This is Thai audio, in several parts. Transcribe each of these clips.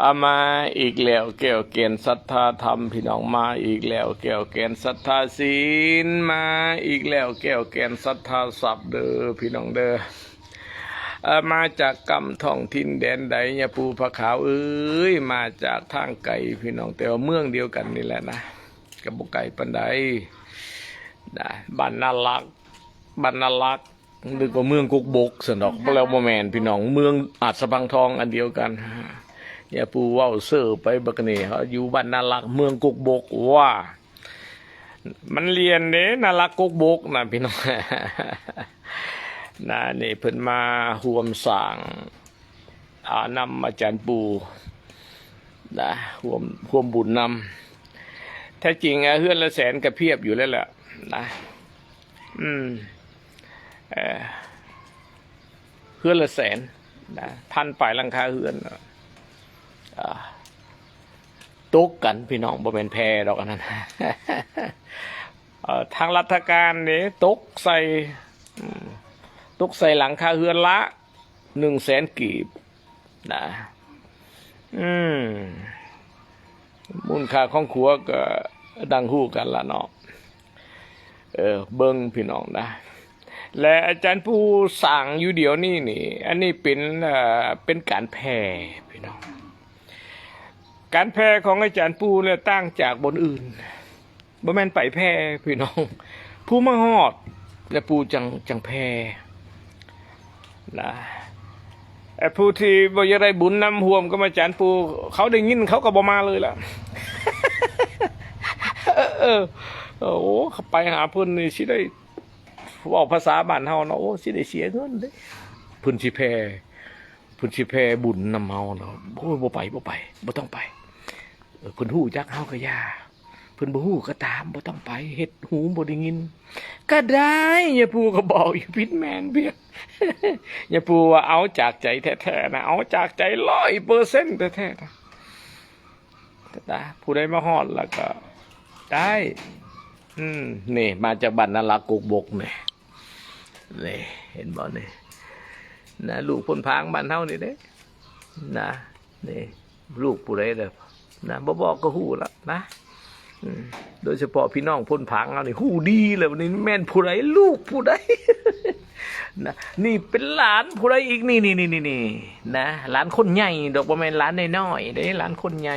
อามาอีกแล้วแก้วแกนศรัทธาธรรมพี่น้องมาอีกแล้วแก้วแกนศรัทธาศีลมาอีกแล้วแก้วแกนศรัทธาศัพท์เด้อพี่น้องเด้อมาจากกำท้องถิ่นแดนใดยาปูผาขาวเอ้ยมาจากทางไกลพี่น้องแต่ว่าเมืองเดียวกันนี่แหละนะกับบุไก่ปันใดนะบ้านนาลักบ้านนาลักนึกว่าเมืองกุกบกสนอกแล้วโมแมนพี่น้องเมืองอาจสะพังทองอันเดียวกันอย่าปูว่าวเซอร์ไปบักนี่เขาอยู่บ้านนาลักเมืองกุกบกว่ามันเรียนเด้นาลักกุกบกนะพี่น้องนะนี่เพิ่นมาห่วมสร้างนำอาจารย์ปูนะห่วมบุญนำแท้จริงเฮือนละแสนกระเพียบอยู่แล้วแหละนะเฮือนละแสนนะพันปลายหลังคาเฮือนตกกันพี่น้องบ่เป็นแพดอกอันนั้นทางรัฐการนี่ตกใส่หลังคาเฮือนละ100,000 กีบนะมูลค่าของขัวก็ดังหู้กันละเนาะเบิ่งพี่น้องนะและอาจารย์ผู้สั่งอยู่เดี๋ยวนี้นี่อันนี้เป็นการแผ่พี่น้องการแผ่ของอาจารย์ปูเนี่ยตั้งจากบนอื่นบ่แม่นไปแผ่พี่น้องผู้มาฮอดและปูจังแผ่นะไอ้ผู้ที่บ่อยากได้บุญนำห่วมก็มาอาจารย์ปูเขาได้ยินเขาก็บ่มาเลยล่ะโอ้เขาไปหาเพิ่นนี่สิได้เว้าภาษาบ้านเฮาเนาะโอ้สิได้เสียเงินเด้เพิ่นสิแผ่บุญนำเฮาเนาะโอ้บ่ไปบ่ต้องไปเพิ่นฮู้จักเฮาก็ย่าเพิ่นบ่ฮู้ก็ตามบ่ต้องไปเฮ็ดหูบ่ได้ยินก็ได้อย่าพูก็บอกอยู่พิษแมนเพียอย่าพูว่าเอาจากใจแท้ๆนะเอาจากใจ100%แท้ๆนะแต่ผู้ใดมาฮอดแล้วก็ได้นี่มาจากบ้านนาลักกุกบกนี่เห็นบ่นี่นะลูกพ้นพางบ้านเฮานี่เด้นะนี่ลูกผู้ใดเด้อนะบ่บอกก็ฮู้แล้วนะโดยเฉพาะพี่น้องพ้นผางเอานี่ฮู้ดีเลยวันนี้แม่นผู้ใดลูกผู้ใดนะนี่เป็นหลานผู้ใดอีกนี่นะหลานคนใหญ่ดอกบ่แม่นหลานน้อยๆเด้หลานคนใหญ่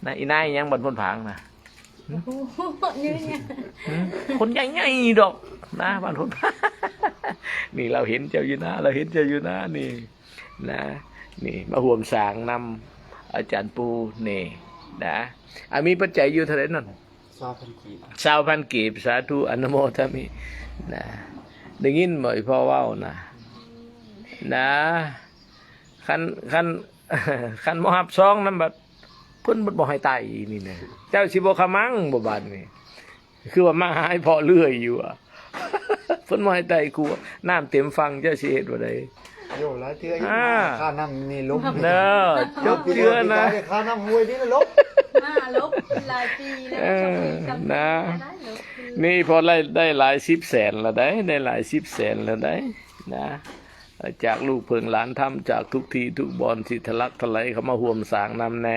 นะอีนายยังบ่พ้นผางนะคนใหญ่ๆดอกนะบ้านพ้นผางนี่เราเห็นเจ้าอยู่นะนี่นะนี่มาห่วมสร้างนำอาจารย์ปูนี่นะมีปัจจัยอยู่เท่าไหร่นั่น20,000 กีบสาธุอนุโมทามินะได้ยินบ่อยพ่อเว้านะคันบ่รับซองนำบัดเพิ่นบ่ให้ตายอีนี่นะเจ้าสิบ่ขมังบ่บาดนี่คือว่ามาหาให้พ่อเลื่อยอยู่เพิ่นบ่ให้ตายกูน้ำเต็มฟังเจ้าสิเฮ็ดบ่ได้โยหลายเทื่อค่าน้ำนี่ลบเด้อจบเชื่อนะค่าน้ำห้วยนี่ลบลบหลายปีแล้วนะนี่พอได้หลาย10 แสนแล้วได้หลาย10 แสนแล้วได้นะจากลูกเพิ่งหลานทำจากทุกทีทุกบอนที่ทะลักทะไหลเขามาห่วมสร้างนำแหน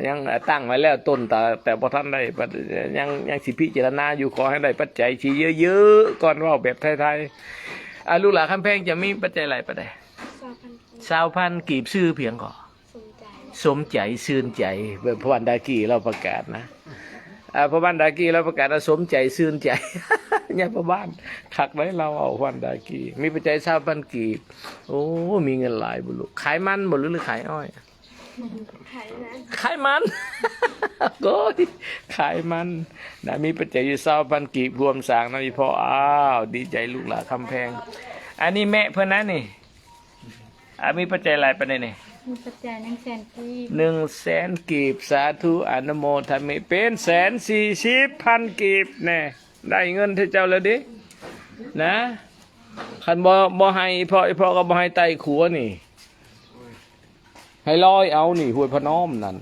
ยังตั้งไว้แล้วต้นแต่พอท่านได้ยังสิพิจารณาอยู่ขอให้ได้ปัจจัยชี้เยอะๆก่อนว่าแบบไทยๆลูกหลานคำแพงจะมีปัจจัยหลายประเด็น20,000 กีบซื้อเพียงก่อสมใจซื่นใจแบบพระวันดากีเราประกาศนะพระวันดากีเราประกาศสมใจซื่นใจเนี่ยพระบ้านขักไว้เราเอาวันดากีมีปัจจัย20,000 กีบโอ้มีเงินหลายบุรุษขายมันบ่หรือขายอ้อยขายมันก็ขายมันนะมีปัจจัยอยู่20,000 กีบรวมสร้างนะพี่พ่อดีใจลูกหลานคำแพงอันนี้แม่เพื่อนนะนี่มีปัจจัยหลายประเด็นนี่มีปัจจัย100,000 กีบ100,000 กีบสาธุอนุโมทามิเป็น140,000 กีบแน่ได้เงินที่เจ้าแล้วดินะคันบ่ให้พ่อก็บ่ให้ไต่ขัวนี่ให้ลอยเอานี่ห้วยพะน้อมนั่น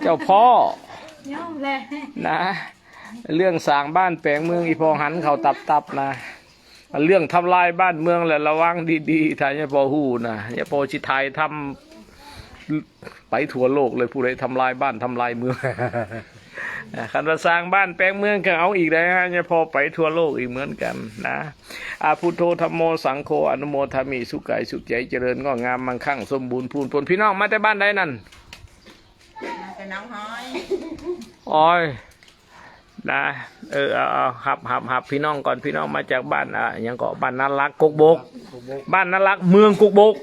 เจ้าพ่อนะเรื่องสร้างบ้านแปลงเมืองอีพอหันเขาตับนะเรื่องทำลายบ้านเมืองแหละระวังดีๆถ้าอย่าพอหู้นะอย่าพอชิไทยทำ ไปทั่วโลกเลยผู้ใดทำลายบ้านทำลายเมือง คันว่าสร้างบ้านแปลงเมืองก็เอาอีกได้ฮะเนี่ยพอไปทั่วโลกอีกเหมือนกันนะอาพุทโธธัมโมสังโฆอนุโมทามิสุขกายสุขใจเจริญงอกงามมั่งคั่งสมบูรณ์พูนผลพี่น้องมาแต่บ้านใดนั่น เป็นน้องห้อย อ้อยนะเอาหับพี่น้องก่อนพี่น้องมาจากบ้านยังเกาะบ้านนารักกกบกบ้านนารักเมืองกกบก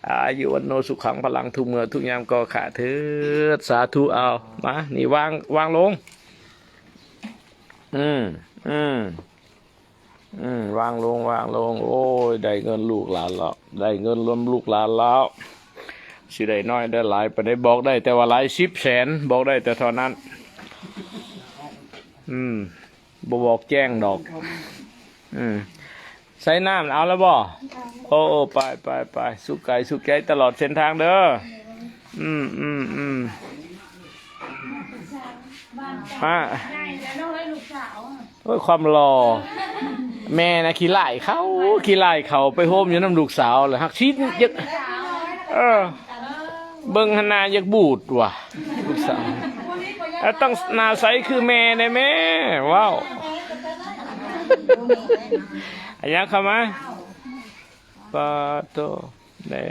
อายุวันโนสุขังพลังทุกเมื่อทุกยามก็ขาเถิดสาธุเอามานี่วางลงวางลงโอ้ยได้เงินลูกหลานแล้วได้เงินล้มลูกหลานแล้วสิได้น้อยได้หลายไปได้บอกได้แต่ว่าหลาย10,000,000บอกได้แต่เท่านั้นบ่บอกแจ้งดอกใส่น้ำเอาแล้วบ่โอ้ไปสุขกายสุขใจตลอดเส้นทางเด้อโอ้ยความรอแม่นะขี้ไล่เขาไปโฮมอยู่น้ำลูกสาวเลยหักชีดยักเบิ่งหน้ายักบูดว่ะลูกสาวต้องหน้าใสคือแม่ได้แม่ว้าวอันยังเข้ามาปาโตเน่